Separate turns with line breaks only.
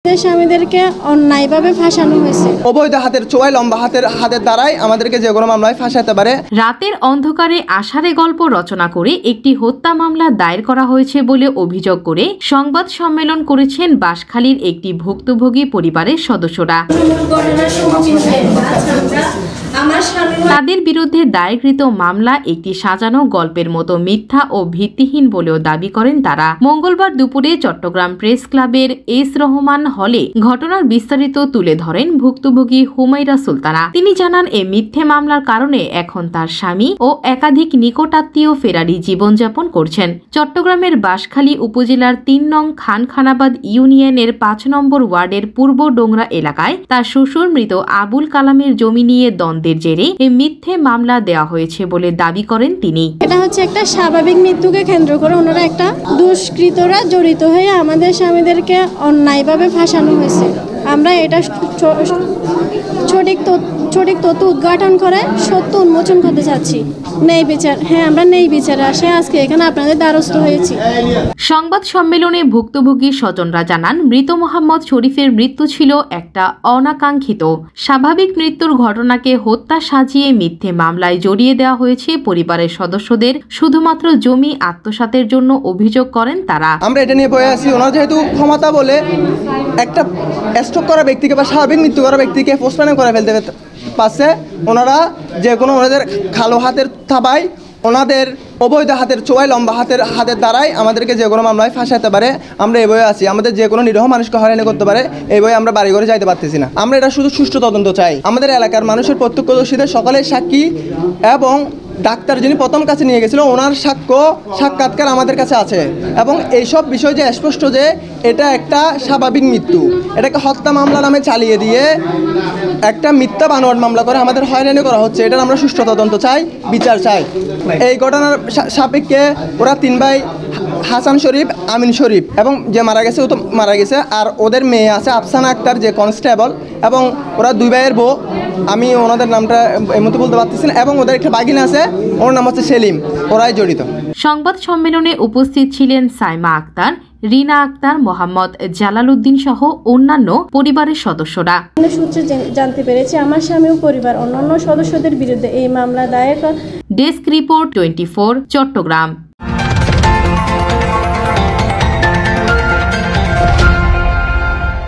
স্বামীদেরকে অন্যায়ভাবে ফাঁসানো হয়েছে।
অবৈধ হাতের ছোঁয়ায় লম্বা হাতের দ্বারাই আমাদেরকে যে কোনো মামলায় ফাঁসাতে পারে।
রাতের অন্ধকারে আষাঢ়ে গল্প রচনা করে একটি হত্যা মামলা দায়ের করা হয়েছে বলে অভিযোগ করে সংবাদ সম্মেলন করেছেন বাঁশখালীর একটি ভুক্তভোগী পরিবারের সদস্যরা। তাদের বিরুদ্ধে দায়েরকৃত মামলা একটি সাজানো গল্পের মতো মিথ্যা ও ভিত্তিহীন বলেও দাবি করেন তারা। মঙ্গলবার দুপুরে চট্টগ্রাম প্রেস ক্লাবের এস রহমান হলে ঘটনার বিস্তারিত তুলে ধরেন ভুক্তভোগী হুমাইরা সুলতানা। তিনি জানান, এই মিথ্যে মামলার কারণে এখন তার স্বামী ও একাধিক নিকটাত্মীয় ফেরারি জীবনযাপন করছেন। চট্টগ্রামের বাঁশখালী উপজেলার ৩ নং খানখানাবাদ ইউনিয়নের ৫ নম্বর ওয়ার্ডের পূর্ব ডোংরা এলাকায় তার শ্বশুর মৃত আবুল কালামের জমি নিয়ে দ্বন্দ্বের জেরে এই মিথ্যে মামলা দেওয়া হয়েছে বলে দাবি করেন তিনি।
এটা হচ্ছে একটা স্বাভাবিক মৃত্যুকে কেন্দ্র করে ওনারা একটা দুষ্কৃতরা জড়িত হয়ে আমাদের স্বামীদেরকে অন্যায়ভাবে ফাঁসানো হয়েছে। আমরা এটা সঠিক তথ্য উদ্ঘাটন করে সত্য উন্মোচন করতে চাচ্ছি। ন্যায় বিচার, আমরা ন্যায় বিচারে আসে আজকে এখানে আপনাদের দ্বারস্থ হয়েছি।
সংবাদ সম্মেলনে ভুক্তভোগী স্বজনরা জানান, মৃত মোহাম্মদ শরীফের মৃত্যু ছিল একটা অনাকাঙ্ক্ষিত স্বাভাবিক মৃত্যুর ঘটনাকে হত্যা সাজিয়ে মিথ্যে মামলায় জড়িয়ে দেওয়া হয়েছে পরিবারের সদস্যদের শুধুমাত্র জমি আত্মসাতের জন্য অভিযোগ করেন তারা।
আমরা এটা নিয়ে বয়ে আছি, ওনার যেহেতু ক্ষমতা বলে একটা স্ট্রোক করা ব্যক্তিকে বা স্বাভাবিক মৃত্যু করা ব্যক্তিকে পোস্টম্যান করে ফেলতে পারছে। ওনারা যে কোনো ওনাদের খালো হাতের থাবায় ওনাদের অবৈধ হাতের ছোঁয়ায় লম্বা হাতের দ্বারাই আমাদেরকে যে কোনো মামলায় ফাঁসাতে পারে। আমরা এই বয়ে আছি, আমাদের যে কোনো নিরীহ মানুষকে হয়রানি করতে পারে। এই বয়ে আমরা বাড়ি ঘরে যাইতে পারতেছি না। আমরা এটা শুধু সুষ্ঠু তদন্ত চাই। আমাদের এলাকার মানুষের প্রত্যক্ষদর্শীদের সকলের সাক্ষী এবং ডাক্তার যিনি প্রথম কাছে নিয়ে গেছিল ওনার সাক্ষাৎকার আমাদের কাছে আছে এবং এইসব বিষয় যে স্পষ্ট যে এটা একটা স্বাভাবিক মৃত্যু, এটাকে হত্যা মামলা নামে চালিয়ে দিয়ে একটা মিথ্যা বানোয়াট মামলা করে আমাদের হয়রানি করা হচ্ছে। এটার আমরা সুষ্ঠু তদন্ত চাই, বিচার চাই। এই ঘটনার সাপেক্ষে ওরা 3 ভাই হাসান শরীফ, আমিন শরীফ এবং যে মারা গেছে ও তো মারা গেছে, আর ওদের মেয়ে আছে আফসানা আক্তার যে কনস্টেবল, এবং ওরা 2 ভাইয়ের বউ, আমি ওনাদের নামটা এই মতো বলতে পারতেছি না, এবং ওদের একটা বাগিনা আছে, ওর নাম হচ্ছে সেলিম, ওরাই জড়িত।
সংবাদ সম্মেলনে উপস্থিত ছিলেন সাইমা আক্তার, রিনা আক্তার, মোহাম্মদ জালালউদ্দিন সহ অন্যান্য পরিবারের সদস্যরা।
সূত্রে জানতে পেরেছি আমার স্বামী ও পরিবার অন্যান্য সদস্যদের বিরুদ্ধে এই মামলা দায়ের।
Desk report 24 Chittagong.